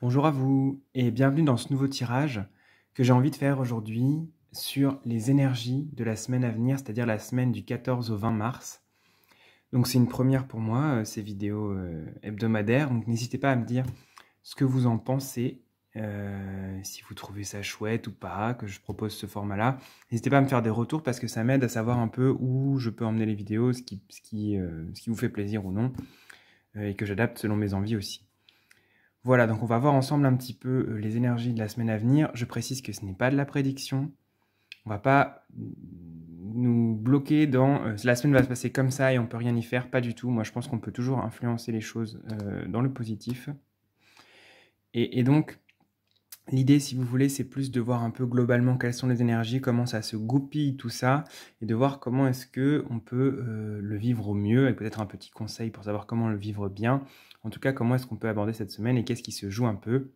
Bonjour à vous et bienvenue dans ce nouveau tirage que j'ai envie de faire aujourd'hui sur les énergies de la semaine à venir, c'est-à-dire la semaine du 14 au 20 mars. Donc c'est une première pour moi, ces vidéos hebdomadaires, donc n'hésitez pas à me dire ce que vous en pensez, si vous trouvez ça chouette ou pas, que je propose ce format-là. N'hésitez pas à me faire des retours parce que ça m'aide à savoir un peu où je peux emmener les vidéos, ce qui vous fait plaisir ou non, et que j'adapte selon mes envies aussi. Voilà, donc on va voir ensemble un petit peu les énergies de la semaine à venir. Je précise que ce n'est pas de la prédiction. On va pas nous bloquer dans la semaine va se passer comme ça et on peut rien y faire. Pas du tout. Moi, je pense qu'on peut toujours influencer les choses dans le positif. Et donc, l'idée, si vous voulez, c'est plus de voir un peu globalement quelles sont les énergies, comment ça se goupille tout ça, et de voir comment est-ce que on peut le vivre au mieux, avec peut-être un petit conseil pour savoir comment le vivre bien. En tout cas, comment est-ce qu'on peut aborder cette semaine et qu'est-ce qui se joue un peu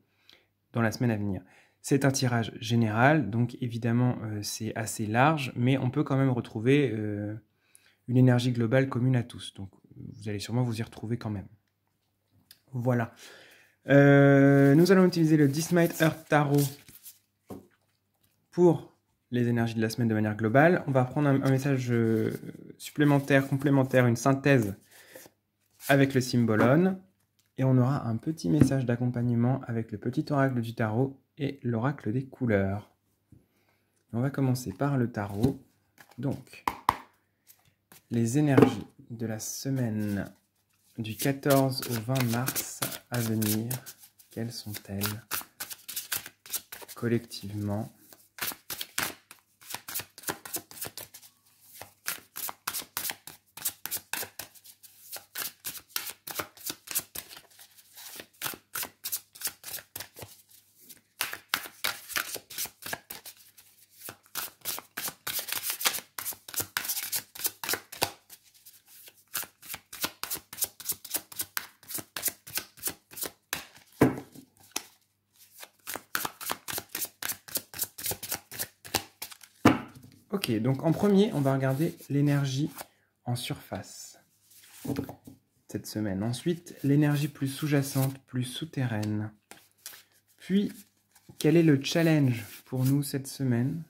dans la semaine à venir. C'est un tirage général, donc évidemment c'est assez large, mais on peut quand même retrouver une énergie globale commune à tous. Donc vous allez sûrement vous y retrouver quand même. Voilà. Nous allons utiliser le Dismite Earth Tarot pour les énergies de la semaine de manière globale. On va prendre un message supplémentaire, complémentaire, une synthèse avec le Symbolon. Et on aura un petit message d'accompagnement avec le petit oracle du tarot et l'oracle des couleurs. On va commencer par le tarot. Donc, les énergies de la semaine du 14 au 20 mars à venir, quelles sont-elles collectivement ? Ok, donc en premier, on va regarder l'énergie en surface cette semaine. Ensuite, l'énergie plus sous-jacente, plus souterraine. Puis, quel est le challenge pour nous cette semaine?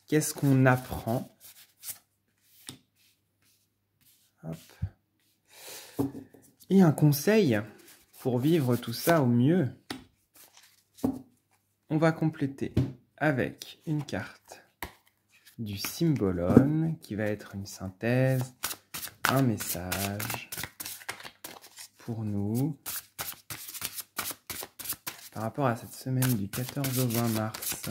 Qu'est-ce qu'on apprend? Hop. Et un conseil pour vivre tout ça au mieux. On va compléter avec une carte du Symbolon qui va être une synthèse, un message pour nous par rapport à cette semaine du 14 au 20 mars.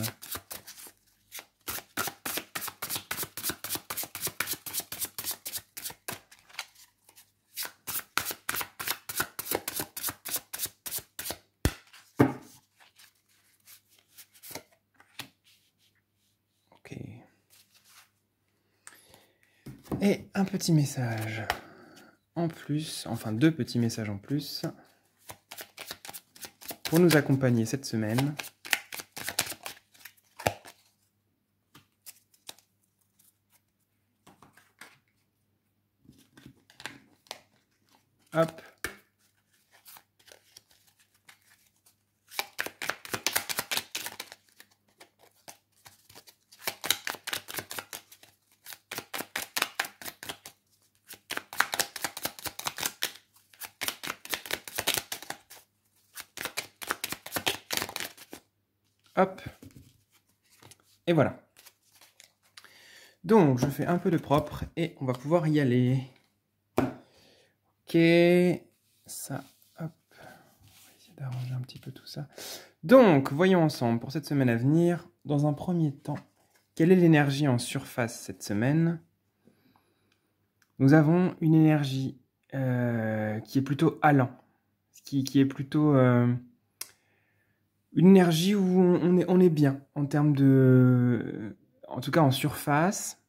Ok. Et un petit message en plus, enfin 2 petits messages en plus, pour nous accompagner cette semaine. Hop. Hop. Et voilà. Donc, je fais un peu de propre et on va pouvoir y aller. Ok. Ça, hop. On va essayer d'arranger un petit peu tout ça. Donc, voyons ensemble pour cette semaine à venir. Dans un premier temps, quelle est l'énergie en surface cette semaine? Nous avons une énergie qui est plutôt allant. Qui est plutôt... une énergie où on est bien en termes de... En tout cas en surface,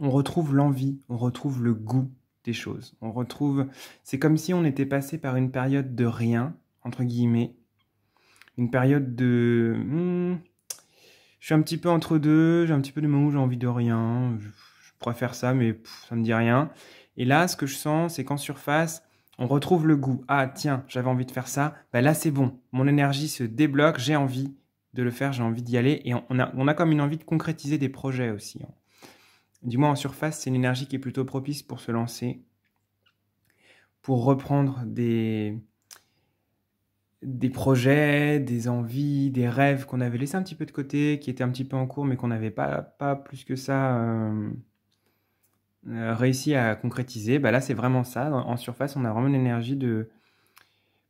on retrouve l'envie, on retrouve le goût des choses. On retrouve... C'est comme si on était passé par une période de rien, entre guillemets. Une période de... je suis un petit peu entre deux, j'ai un petit peu de moments où j'ai envie de rien. Je pourrais faire ça, mais ça me dit rien. Et là, ce que je sens, c'est qu'en surface, On retrouve le goût. Ah tiens, j'avais envie de faire ça. Bah là c'est bon. Mon énergie se débloque. J'ai envie de le faire. J'ai envie d'y aller. Et on a comme une envie de concrétiser des projets aussi. Du moins en surface, c'est une énergie qui est plutôt propice pour se lancer, pour reprendre des projets, des envies, des rêves qu'on avait laissés un petit peu de côté, qui étaient un petit peu en cours, mais qu'on n'avait pas plus que ça réussi à concrétiser. Bah là, c'est vraiment ça. En surface, on a vraiment une énergie de...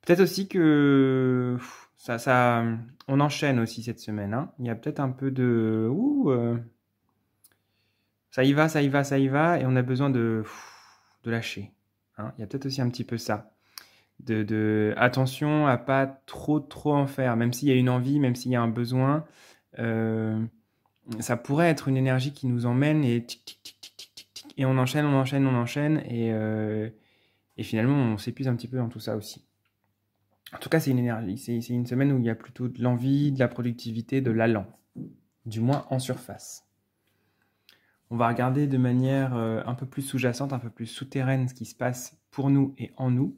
Peut-être aussi que on enchaîne aussi cette semaine. Hein. Il y a peut-être un peu de... ça y va, ça y va, ça y va, et on a besoin de lâcher. Hein. Il y a peut-être aussi un petit peu ça. Attention à pas trop en faire, même s'il y a une envie, même s'il y a un besoin, ça pourrait être une énergie qui nous emmène et tic, tic, tic, tic, tic, tic, tic, et on enchaîne, et finalement on s'épuise un petit peu dans tout ça aussi. En tout cas, c'est une énergie, c'est une semaine où il y a plutôt de l'envie, de la productivité, de l'allant, du moins en surface. On va regarder de manière un peu plus sous-jacente, un peu plus souterraine ce qui se passe pour nous et en nous.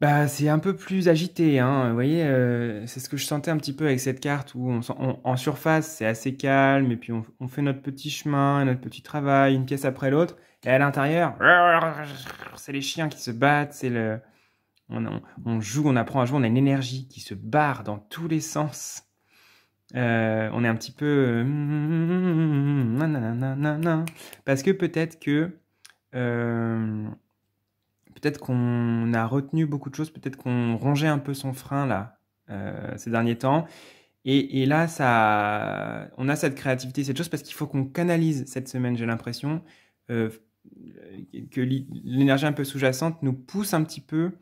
Bah, c'est un peu plus agité, hein. Vous voyez, c'est ce que je sentais un petit peu avec cette carte où en surface, c'est assez calme, et puis on fait notre petit chemin, notre petit travail, une pièce après l'autre. Et à l'intérieur, c'est les chiens qui se battent, on joue, on apprend à jouer, on a une énergie qui se barre dans tous les sens. On est un petit peu... parce que peut-être qu'on a retenu beaucoup de choses, peut-être qu'on rongeait un peu son frein là ces derniers temps. Et là, on a cette créativité, cette chose, parce qu'il faut qu'on canalise cette semaine, j'ai l'impression, que l'énergie un peu sous-jacente nous pousse un petit peu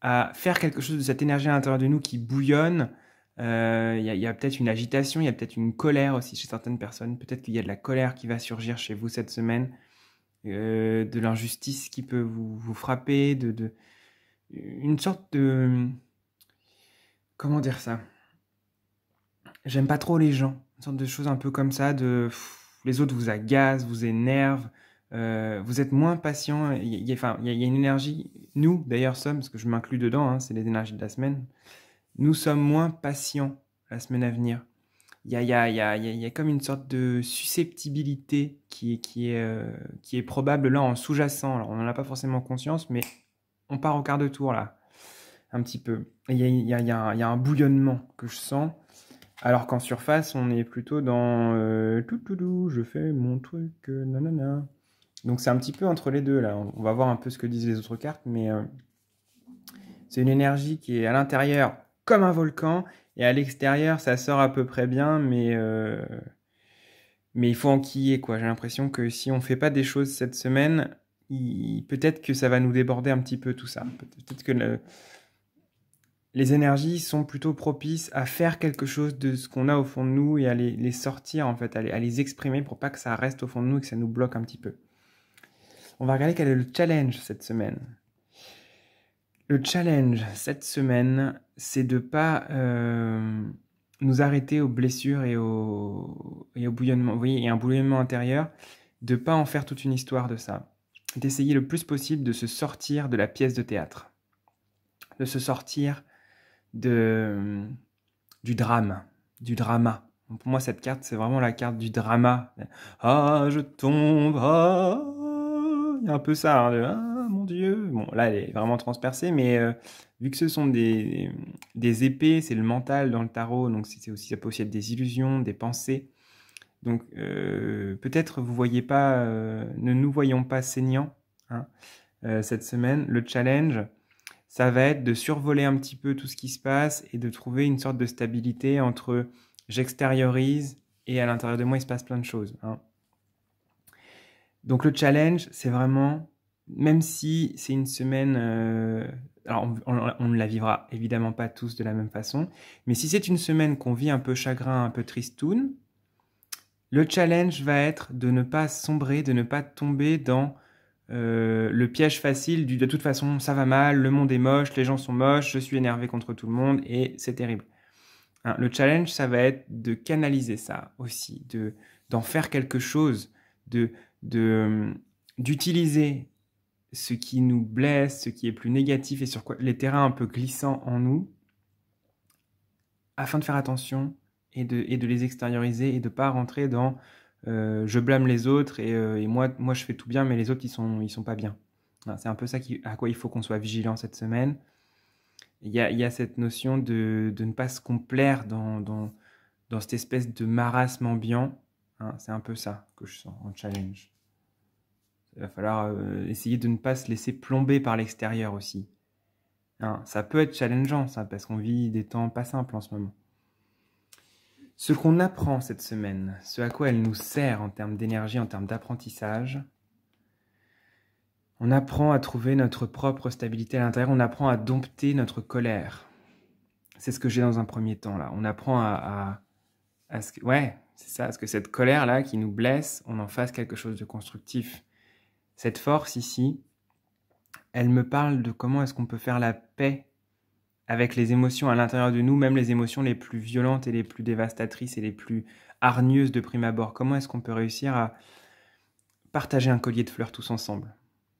à faire quelque chose de cette énergie à l'intérieur de nous qui bouillonne. Il y a peut-être une agitation, il y a peut-être une colère aussi chez certaines personnes. Peut-être qu'il y a de la colère qui va surgir chez vous cette semaine. De l'injustice qui peut vous frapper, une sorte de... Comment dire ça? J'aime pas trop les gens. Une sorte de choses un peu comme ça, les autres vous agacent, vous énervent, vous êtes moins patient. Il y a une énergie, nous d'ailleurs sommes, parce que je m'inclus dedans, hein, c'est les énergies de la semaine, nous sommes moins patients la semaine à venir. Il y a comme une sorte de susceptibilité qui est probable là en sous-jacent. Alors on n'en a pas forcément conscience, mais on part au quart de tour là, un petit peu. Et il y a un bouillonnement que je sens, alors qu'en surface on est plutôt dans je fais mon truc, nanana. Donc c'est un petit peu entre les deux là. On va voir un peu ce que disent les autres cartes, mais c'est une énergie qui est à l'intérieur comme un volcan, et à l'extérieur, ça sort à peu près bien, mais il faut enquiller, quoi. J'ai l'impression que si on ne fait pas des choses cette semaine, peut-être que ça va nous déborder un petit peu tout ça. Peut-être que les énergies sont plutôt propices à faire quelque chose de ce qu'on a au fond de nous et à les sortir, en fait, à les exprimer pour pas que ça reste au fond de nous et que ça nous bloque un petit peu. On va regarder quel est le challenge cette semaine. Le challenge cette semaine, c'est de ne pas nous arrêter aux blessures et au bouillonnement. Vous voyez, il y a un bouillonnement intérieur, de ne pas en faire toute une histoire de ça. D'essayer le plus possible de se sortir de la pièce de théâtre. De se sortir du drame, du drama. Donc pour moi, cette carte, c'est vraiment la carte du drama. Ah, je tombe, ah, il y a un peu ça, hein, ah, mon Dieu. Bon, là, elle est vraiment transpercée, mais vu que ce sont des épées, c'est le mental dans le tarot, donc ça peut aussi être des illusions, des pensées. Donc peut-être vous voyez pas, ne nous voyons pas saignants hein, cette semaine. Le challenge, ça va être de survoler un petit peu tout ce qui se passe et de trouver une sorte de stabilité entre j'extériorise et à l'intérieur de moi il se passe plein de choses. Hein. Donc le challenge, c'est vraiment, même si c'est une semaine, alors on ne la vivra évidemment pas tous de la même façon, mais si c'est une semaine qu'on vit un peu chagrin, un peu tristoun, le challenge va être de ne pas sombrer, de ne pas tomber dans le piège facile de toute façon ça va mal, le monde est moche, les gens sont moches, je suis énervé contre tout le monde et c'est terrible. Hein, le challenge, ça va être de canaliser ça aussi, d'en faire quelque chose, d'utiliser ce qui nous blesse, ce qui est plus négatif et sur quoi les terrains un peu glissants en nous, afin de faire attention et de les extérioriser et de ne pas rentrer dans je blâme les autres et moi je fais tout bien mais les autres ils sont pas bien. Voilà, c'est un peu ça à quoi il faut qu'on soit vigilant cette semaine. Il y a cette notion de ne pas se complaire dans cette espèce de marasme ambiant. Hein, c'est un peu ça que je sens en challenge. Il va falloir essayer de ne pas se laisser plomber par l'extérieur aussi. Hein, ça peut être challengeant, ça, parce qu'on vit des temps pas simples en ce moment. Ce qu'on apprend cette semaine, ce à quoi elle nous sert en termes d'énergie, en termes d'apprentissage, on apprend à trouver notre propre stabilité à l'intérieur, on apprend à dompter notre colère. C'est ce que j'ai dans un premier temps, là. On apprend à ce que, ouais, c'est ça, à ce que cette colère-là qui nous blesse, on en fasse quelque chose de constructif. Cette force ici, elle me parle de comment est-ce qu'on peut faire la paix avec les émotions à l'intérieur de nous, même les émotions les plus violentes et les plus dévastatrices et les plus hargneuses de prime abord. Comment est-ce qu'on peut réussir à partager un collier de fleurs tous ensemble?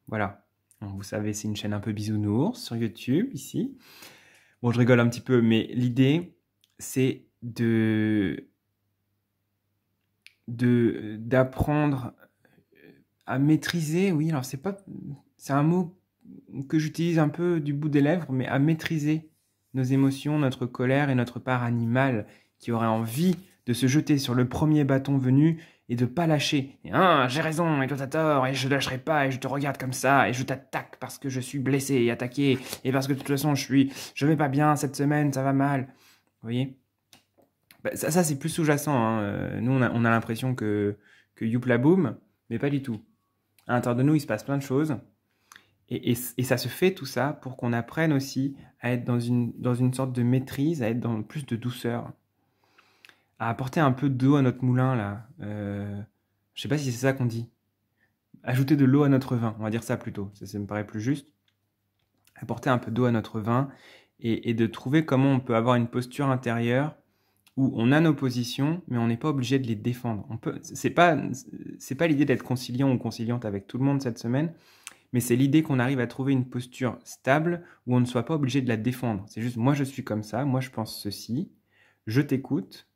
Voilà. Vous savez, c'est une chaîne un peu bisounours sur YouTube, ici. Bon, je rigole un petit peu, mais l'idée, c'est d'apprendre à maîtriser, oui, alors c'est un mot que j'utilise un peu du bout des lèvres, mais à maîtriser nos émotions, notre colère et notre part animale qui aurait envie de se jeter sur le premier bâton venu et de pas lâcher. Et, j'ai raison et toi t'as tort et je lâcherai pas et je te regarde comme ça et je t'attaque parce que je suis blessé et attaqué et parce que de toute façon je vais pas bien cette semaine, ça va mal. Vous voyez? Ça c'est plus sous-jacent. Hein. Nous on a l'impression que youpla boum, mais pas du tout. À l'intérieur de nous il se passe plein de choses. Et ça se fait tout ça pour qu'on apprenne aussi à être dans une sorte de maîtrise, à être dans plus de douceur, à apporter un peu d'eau à notre moulin là. Je sais pas si c'est ça qu'on dit. Ajouter de l'eau à notre vin, on va dire ça plutôt. Ça me paraît plus juste. Apporter un peu d'eau à notre vin et de trouver comment on peut avoir une posture intérieure où on a nos positions, mais on n'est pas obligé de les défendre. C'est pas l'idée d'être conciliant ou conciliante avec tout le monde cette semaine. Mais c'est l'idée qu'on arrive à trouver une posture stable où on ne soit pas obligé de la défendre. C'est juste, moi je suis comme ça, moi je pense ceci, je t'écoute,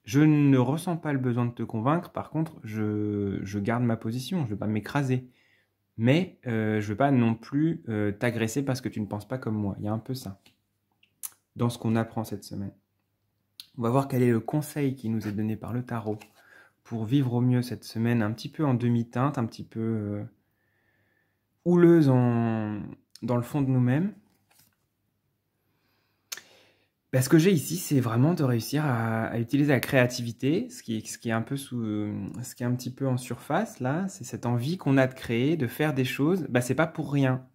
je ne ressens pas le besoin de te convaincre, par contre je garde ma position, je ne veux pas m'écraser. Mais je ne veux pas non plus t'agresser parce que tu ne penses pas comme moi. Il y a un peu ça dans ce qu'on apprend cette semaine. On va voir quel est le conseil qui nous est donné par le tarot pour vivre au mieux cette semaine, un petit peu en demi-teinte, un petit peu houleuse dans le fond de nous-mêmes. Ce que j'ai ici, c'est vraiment de réussir à utiliser la créativité, ce qui est un peu ce qui est un petit peu en surface là, c'est cette envie qu'on a de créer, de faire des choses. C'est pas pour rien.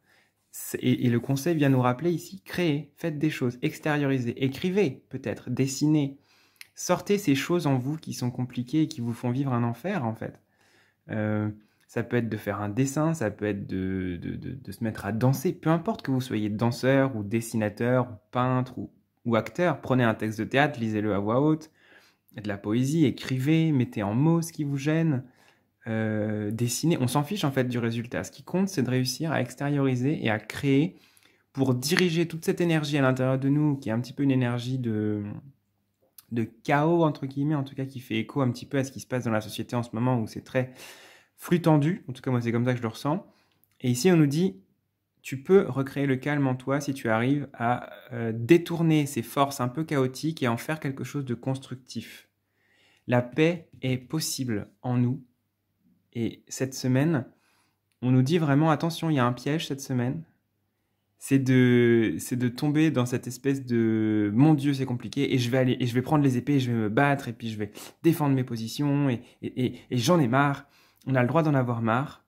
Et le conseil vient nous rappeler ici, créez, faites des choses, extériorisez, écrivez peut-être, dessinez, sortez ces choses en vous qui sont compliquées et qui vous font vivre un enfer en fait. Ça peut être de faire un dessin, ça peut être de se mettre à danser, peu importe que vous soyez danseur ou dessinateur, ou peintre ou acteur, prenez un texte de théâtre, lisez-le à voix haute, de la poésie, écrivez, mettez en mots ce qui vous gêne, dessinez, on s'en fiche en fait du résultat. Ce qui compte, c'est de réussir à extérioriser et à créer pour diriger toute cette énergie à l'intérieur de nous, qui est un petit peu une énergie de chaos, entre guillemets, en tout cas qui fait écho un petit peu à ce qui se passe dans la société en ce moment où c'est très flux tendu, en tout cas moi c'est comme ça que je le ressens. Et ici on nous dit, tu peux recréer le calme en toi si tu arrives à détourner ces forces un peu chaotiques et en faire quelque chose de constructif. La paix est possible en nous. Et cette semaine, on nous dit vraiment, attention, il y a un piège cette semaine. C'est de tomber dans cette espèce de mon Dieu c'est compliqué et je vais prendre les épées et je vais me battre et puis je vais défendre mes positions et j'en ai marre. On a le droit d'en avoir marre,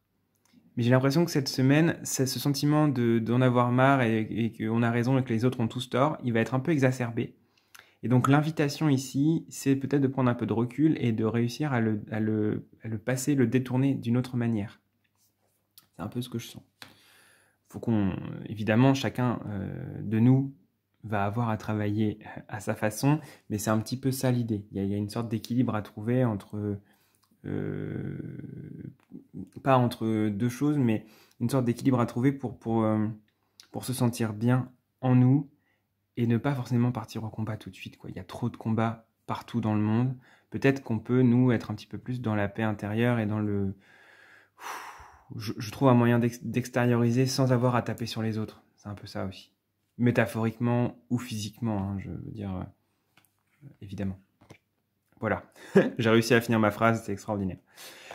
mais j'ai l'impression que cette semaine, ce sentiment d'en avoir marre et qu'on a raison et que les autres ont tous tort, il va être un peu exacerbé. Et donc l'invitation ici, c'est peut-être de prendre un peu de recul et de réussir à le passer, le détourner d'une autre manière. C'est un peu ce que je sens. Faut évidemment, chacun de nous va avoir à travailler à sa façon, mais c'est un petit peu ça l'idée. Il y a une sorte d'équilibre à trouver entre pas entre deux choses, mais une sorte d'équilibre à trouver pour se sentir bien en nous et ne pas forcément partir au combat tout de suite, quoi. Il y a trop de combats partout dans le monde. Peut-être qu'on peut, nous, être un petit peu plus dans la paix intérieure et dans le... Je trouve un moyen d'extérioriser sans avoir à taper sur les autres. C'est un peu ça aussi. Métaphoriquement ou physiquement, hein, je veux dire, évidemment. Voilà, j'ai réussi à finir ma phrase, c'est extraordinaire.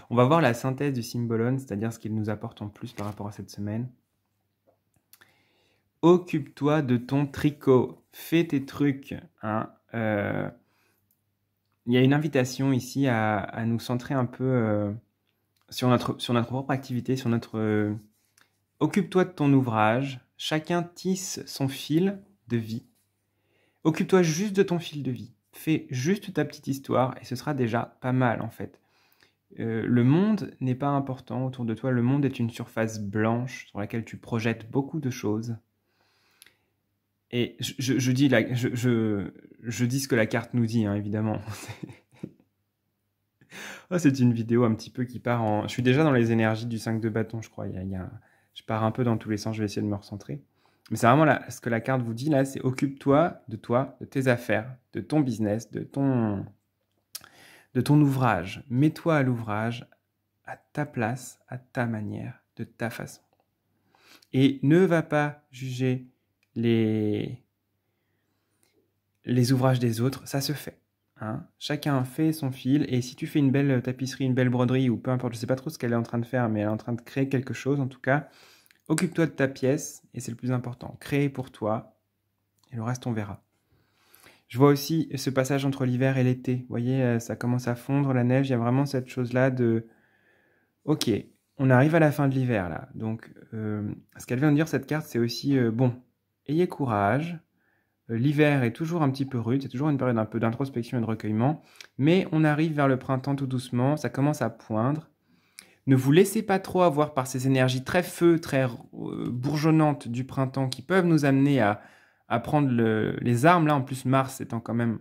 On va voir la synthèse du Symbolon, c'est-à-dire ce qu'il nous apporte en plus par rapport à cette semaine. Occupe-toi de ton tricot, fais tes trucs. Hein. Il y a une invitation ici à nous centrer un peu sur notre propre activité, sur notre... Occupe-toi de ton ouvrage, chacun tisse son fil de vie. Occupe-toi juste de ton fil de vie. Fais juste ta petite histoire et ce sera déjà pas mal en fait. Le monde n'est pas important autour de toi. Le monde est une surface blanche sur laquelle tu projettes beaucoup de choses. Et je dis ce que la carte nous dit, hein, évidemment. Oh, c'est une vidéo un petit peu qui part en... Je suis déjà dans les énergies du 5 de bâton, je crois. Je pars un peu dans tous les sens, je vais essayer de me recentrer. Mais c'est vraiment ce que la carte vous dit là, c'est occupe-toi, de tes affaires, de ton business, de ton ouvrage. Mets-toi à l'ouvrage, à ta place, à ta manière, de ta façon. Et ne va pas juger les ouvrages des autres, ça se fait. Hein. Chacun fait son fil, et si tu fais une belle tapisserie, une belle broderie, ou peu importe, je ne sais pas trop ce qu'elle est en train de faire, mais elle est en train de créer quelque chose en tout cas, occupe-toi de ta pièce, et c'est le plus important. Crée pour toi, et le reste on verra. Je vois aussi ce passage entre l'hiver et l'été. Vous voyez, ça commence à fondre, la neige, il y a vraiment cette chose-là de... Ok, on arrive à la fin de l'hiver là. Donc, ce qu'elle vient de dire, cette carte, c'est aussi, bon, ayez courage. L'hiver est toujours un petit peu rude, c'est toujours une période un peu d'introspection et de recueillement, mais on arrive vers le printemps tout doucement, ça commence à poindre. Ne vous laissez pas trop avoir par ces énergies très feu, très bourgeonnantes du printemps qui peuvent nous amener à prendre les armes. Là, en plus, Mars étant quand même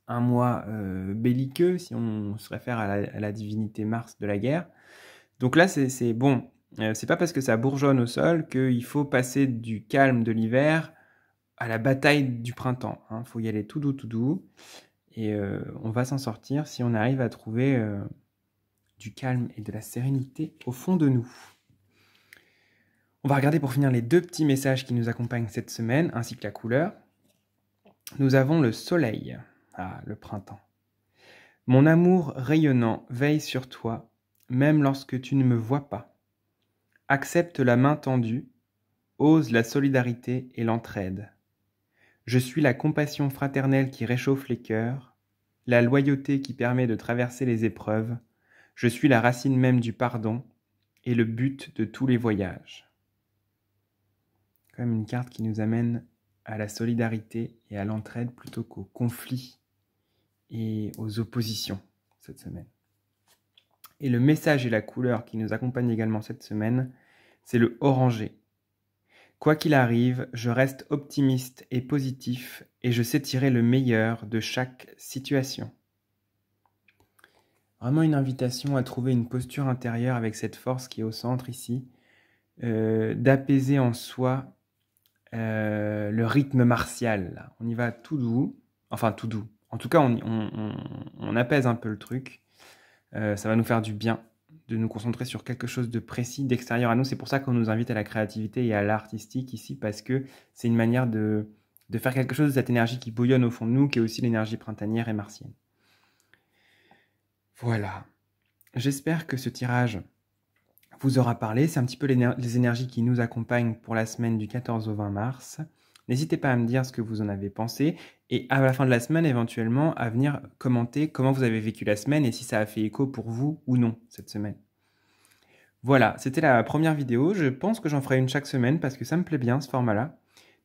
un mois belliqueux, si on se réfère à la divinité Mars de la guerre. Donc là, c'est bon. C'est pas parce que ça bourgeonne au sol qu'il faut passer du calme de l'hiver à la bataille du printemps. Hein. Faut y aller tout doux. Et on va s'en sortir si on arrive à trouver... du calme et de la sérénité au fond de nous. On va regarder pour finir les deux petits messages qui nous accompagnent cette semaine, ainsi que la couleur. Nous avons le soleil, le printemps. Mon amour rayonnant veille sur toi, même lorsque tu ne me vois pas. Accepte la main tendue, ose la solidarité et l'entraide. Je suis la compassion fraternelle qui réchauffe les cœurs, la loyauté qui permet de traverser les épreuves. Je suis la racine même du pardon et le but de tous les voyages. Comme une carte qui nous amène à la solidarité et à l'entraide plutôt qu'au conflit et aux oppositions cette semaine. Et le message et la couleur qui nous accompagnent également cette semaine, c'est le orangé. Quoi qu'il arrive, je reste optimiste et positif et je sais tirer le meilleur de chaque situation. Vraiment une invitation à trouver une posture intérieure avec cette force qui est au centre ici, d'apaiser en soi le rythme martial. Là. On y va tout doux, enfin tout doux. En tout cas, on apaise un peu le truc. Ça va nous faire du bien de nous concentrer sur quelque chose de précis, d'extérieur à nous. C'est pour ça qu'on nous invite à la créativité et à l'artistique ici, parce que c'est une manière de faire quelque chose de cette énergie qui bouillonne au fond de nous, qui est aussi l'énergie printanière et martienne. Voilà, j'espère que ce tirage vous aura parlé. C'est un petit peu les énergies qui nous accompagnent pour la semaine du 14 au 20 mars. N'hésitez pas à me dire ce que vous en avez pensé et à la fin de la semaine, éventuellement, à venir commenter comment vous avez vécu la semaine et si ça a fait écho pour vous ou non cette semaine. Voilà, c'était la première vidéo. Je pense que j'en ferai une chaque semaine parce que ça me plaît bien ce format-là.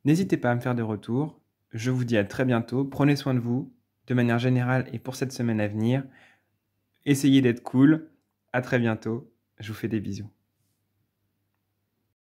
N'hésitez pas à me faire des retours. Je vous dis à très bientôt. Prenez soin de vous de manière générale et pour cette semaine à venir. Essayez d'être cool. À très bientôt. Je vous fais des bisous.